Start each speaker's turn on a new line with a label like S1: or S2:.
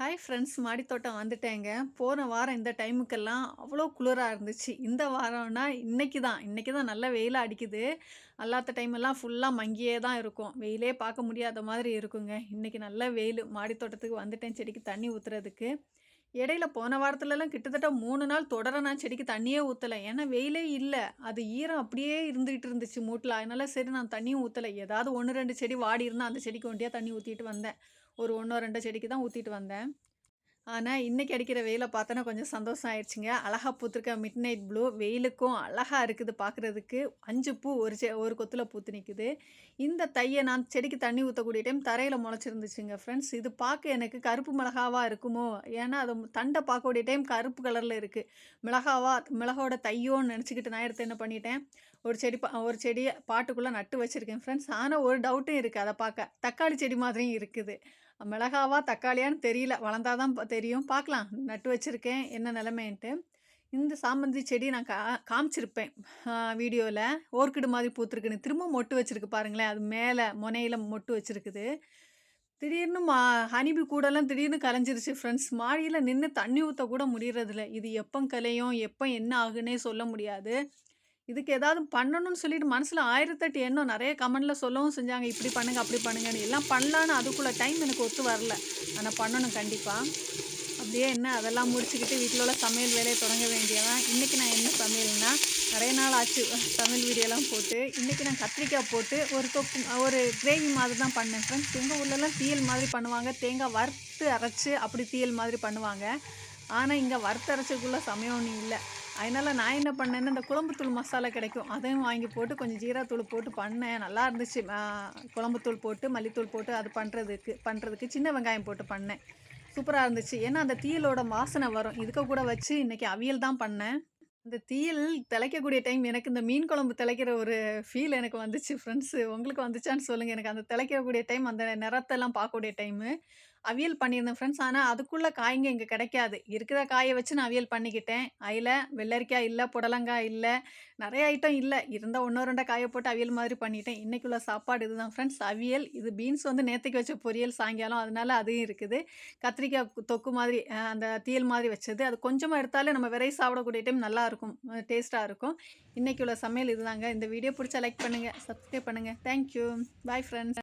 S1: Hi friends, மாடித்தோட்டம் வந்துட்டேங்க. போன வாரம் இந்த டைமுக்கெல்லாம் அவ்வளோ குளிரா இருந்துச்சு. இந்த வாரம்னா இன்னைக்கு தான் நல்ல வெயிலா அடிக்குது. அல்லாத்த டைமெல்லாம் ஃபுல்லா மங்கியே தான் இருக்கும். வெயிலே பார்க்க முடியாத மாதிரி இருக்குங்க. இன்னைக்கு நல்ல வெயிலு. மாடித்தோட்டத்துக்கு வந்துட்டேன் செடிக்கு தண்ணி ஊத்துறதுக்கு. இடையில போன வாரத்துலலாம் கிட்டத்தட்ட 3 நாள் தொடர நான் செடிக்கு தண்ணியே ஊத்தல. ஏன்னா வெயிலே இல்ல. அது ஈரம் அப்படியே இருந்துகிட்டு இருந்துச்சு மூட்ல. அதனால சரி நான் தண்ணியும் ஊத்தல. ஏதாவது 1, 2 செடி வாடி இருந்தா அந்த செடிக்கு ஒண்டியா தண்ணி ஊத்திட்டு வந்தேன். ஒரு 1ஓ 2ஓ செடிக்கு தான் ஊத்திட்டு வந்தேன். ஆனா, இன்னைக்கு அடிக்கிற வெயில பார்த்தோன்னா கொஞ்சம் சந்தோஷம் ஆயிடுச்சுங்க. அழகா பூத்திருக்க மிட் நைட் ப்ளூ வெயிலுக்கும் அழகா இருக்குது பார்க்குறதுக்கு. 5 பூ ஒரு கொத்துல பூத்து நிக்குது. இந்த தைய நான் செடிக்கு தண்ணி ஊத்தக்கூடிய டைம் தரையில முளைச்சிருந்துச்சுங்க ஃப்ரெண்ட்ஸ். இது பார்க்க எனக்கு கருப்பு மிளகாவா இருக்குமோ? ஏன்னா, அது தண்ட பார்க்கக்கூடிய டைம் கருப்பு கலர்ல இருக்கு. மிளகோட தையோன்னு நெனச்சுக்கிட்டு நான் எடுத்து என்ன பண்ணிட்டேன், ஒரு செடிய பாட்டுக்குள்ள நட்டு வச்சிருக்கேன் ஃப்ரெண்ட்ஸ். ஆனா, ஒரு டவுட்டும் இருக்கு அத பார்க்க. தக்காளி செடி மாதிரியும் இருக்குது. மிளகாவா, தக்காளியான்னு தெரியல. வளர்ந்தா தான் தெரியும். பார்க்கலாம். நட்டு வச்சிருக்கேன். என்ன நிலைமைன்ட்டு. இந்த சாமந்தி செடி நான் காமிச்சிருப்பேன். வீடியோல. ஓர்க்கிடு மாதிரி பூத்திருக்குன்னு. திரும்ப மொட்டு வச்சிருக்கு பாருங்களேன். அது மேல மொனையில மொட்டு வச்சிருக்குது. திடீர்னு ஹனிபி கூடலாம் திடீர்னு கலைஞ்சிருச்சு ஃப்ரெண்ட்ஸ். மாடியில நின்னு தண்ணி ஊத்த கூட முடியறதில்ல. இது எப்ப கலையும், எப்ப என்ன ஆகுன்னே சொல்ல முடியாது. இதுக்கு ஏதாவது பண்ணணும்னு சொல்லிட்டு மனசுல 1008 எண்ணம் நெறைய கமெண்ட்ல சொல்லவும் செஞ்சாங்க. இப்படி பண்ணுங்க, அப்படி பண்ணுங்கன்னு. எல்லாம் பண்ணலான்னு அதுக்குள்ள டைம் எனக்கு ஒத்து வரல. ஆனா பண்ணணும் கண்டிப்பா. அப்படியே என்ன அதெல்லாம் முடிச்சுக்கிட்டு வீட்ல உள்ள சமையல் வேலைய தொடங்க வேண்டியதான். இன்னைக்கு நான் என்ன சமையல்னா, நெறைய நாள் ஆச்சு சமையல் வீடியோலாம் போட்டு. இன்னைக்கு நான் கத்திரிக்காய் போட்டு ஒரு கிரேவி மாதிரி தான் பண்ணேன் ஃப்ரெண்ட்ஸ். எங்க ஊர்லலாம் தீயல் மாதிரி பண்ணுவாங்க. தேங்காய் வறுத்து அரைச்சு அப்படி தீயல் மாதிரி பண்ணுவாங்க. ஆனா, இங்க வறுத்து அரைச்சதுக்குள்ள சமயம் ஒண்ணும் இல்ல. அதனால நான் என்ன பண்ணேன்னா, இந்த குழம்புத்தூள் மசாலா கிடைக்கும். அதையும் வாங்கி போட்டு கொஞ்சம் ஜீராத்தூள் போட்டு பண்ணேன். நல்லா இருந்துச்சு. குழம்புத்தூள் போட்டு, மல்லித்தூள் போட்டு அது பண்றதுக்கு சின்ன வெங்காயம் போட்டு பண்ணேன். சூப்பரா இருந்துச்சு. ஏன்னா, அந்த தீயலோட வாசனை வரும். இதுக்க கூட வச்சு இன்னைக்கு அவியல் தான் பண்ணேன். இந்த தீயல் திளைக்கக்கூடிய டைம் எனக்கு இந்த மீன் குழம்பு திளைக்கிற ஒரு ஃபீல் எனக்கு வந்துச்சு ஃப்ரெண்ட்ஸு. உங்களுக்கு வந்துச்சான்னு சொல்லுங்க. எனக்கு அந்த திளைக்கக்கூடிய டைம், அந்த நிறத்தெல்லாம் பார்க்கக்கூடிய டைமு. அவியல் பண்ணியிருந்தேன் ஃப்ரெண்ட்ஸ். ஆனா, அதுக்குள்ள காய்ங்க இங்க கிடைக்காது. இருக்கிற காய வச்சு நான் அவியல் பண்ணிக்கிட்டேன். வெள்ளரிக்காய் இல்ல, புடலங்காய் இல்ல, நெறைய ஐட்டம் இல்ல. இருந்த 1ஓ 2ஓ காய போட்டு அவியல் மாதிரி பண்ணிட்டேன். இன்னைக்குள்ள சாப்பாடு இதுதான் ஃப்ரெண்ட்ஸ். அவியல், இது பீன்ஸ் வந்து நேத்தைக்கு வச்ச பொரியல் சாயங்காலம். அதனால அதுவும் இருக்குது. கத்திரிக்காய் தொக்கு மாதிரி அந்த தீயல் மாதிரி வச்சது. அது கொஞ்சமா எடுத்தாலே நம்ம விரைவி சாப்பிடக்கூடிய டைம் நல்லாருக்கும். டேஸ்ட்டா இருக்கும். இன்னைக்கு உள்ள சமையல் இதுதாங்க. இந்த வீடியோ புடிச்சா லைக் பண்ணுங்க, சப்ஸ்கிரைப் பண்ணுங்க. Thank you. Bye friends.